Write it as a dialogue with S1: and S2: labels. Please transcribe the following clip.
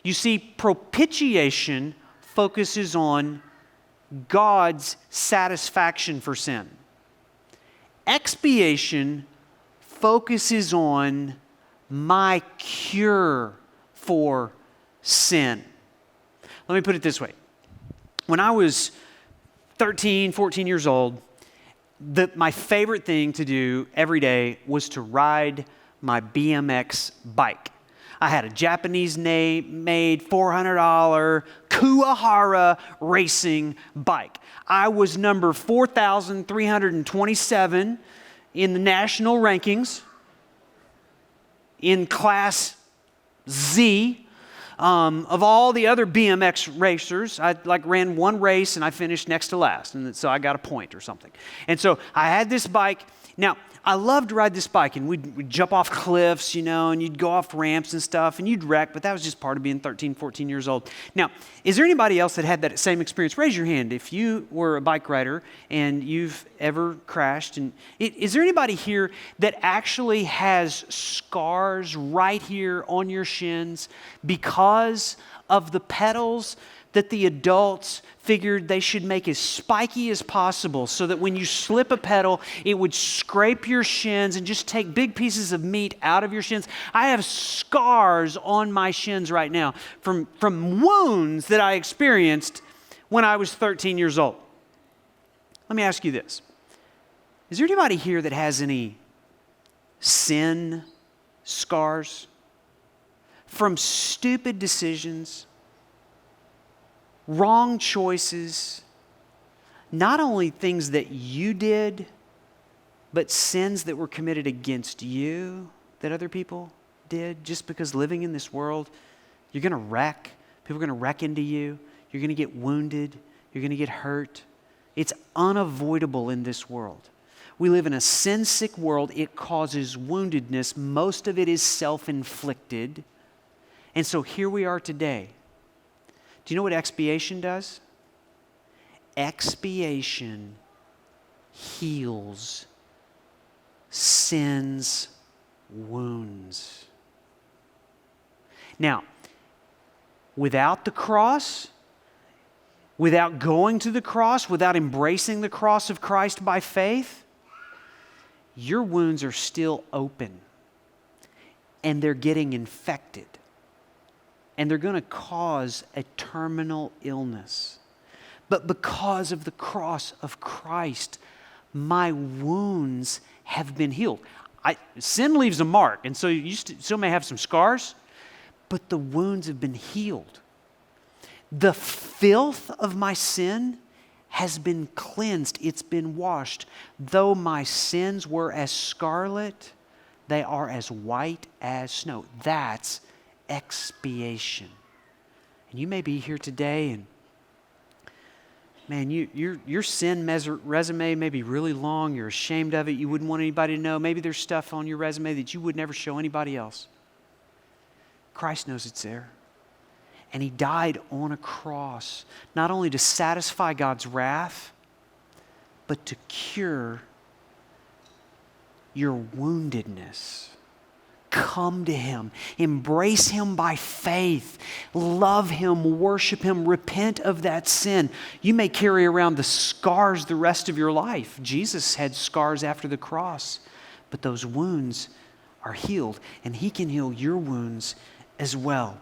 S1: You see, propitiation focuses on God's satisfaction for sin. Expiation focuses on my cure for sin. Let me put it this way. When I was 13, 14 years old, my favorite thing to do every day was to ride my BMX bike. I had a Japanese-made $400 Kuwahara racing bike. I was number 4,327 in the national rankings in Class Z. Of all the other BMX racers, I ran one race and I finished next to last, and so I got a point or something. And so I had this bike. Now, I loved to ride this bike, and we'd jump off cliffs, and you'd go off ramps and stuff, and you'd wreck, but that was just part of being 13, 14 years old. Now, is there anybody else that had that same experience? Raise your hand if you were a bike rider and you've ever crashed. And is there anybody here that actually has scars right here on your shins because of the pedals that the adults figured they should make as spiky as possible so that when you slip a pedal, it would scrape your shins and just take big pieces of meat out of your shins? I have scars on my shins right now from wounds that I experienced when I was 13 years old. Let me ask you this. Is there anybody here that has any sin scars from stupid decisions, wrong choices, not only things that you did, but sins that were committed against you that other people did? Just because living in this world, you're going to wreck. People are going to wreck into you. You're going to get wounded. You're going to get hurt. It's unavoidable in this world. We live in a sin-sick world. It causes woundedness. Most of it is self-inflicted. And so here we are today. Do you know what expiation does? Expiation heals sin's wounds. Now, without the cross, without going to the cross, without embracing the cross of Christ by faith, your wounds are still open and they're getting infected. And they're going to cause a terminal illness. But because of the cross of Christ, my wounds have been healed. Sin leaves a mark, and so you still may have some scars, but the wounds have been healed. The filth of my sin has been cleansed. It's been washed. Though my sins were as scarlet, they are as white as snow. That's expiation. And you may be here today and man, your sin resume may be really long. You're ashamed of it. You wouldn't want anybody to know. Maybe there's stuff on your resume that you would never show anybody else. Christ knows it's there. And He died on a cross, not only to satisfy God's wrath, but to cure your woundedness. Come to Him. Embrace Him by faith. Love Him. Worship Him. Repent of that sin. You may carry around the scars the rest of your life. Jesus had scars after the cross, but those wounds are healed, and He can heal your wounds as well.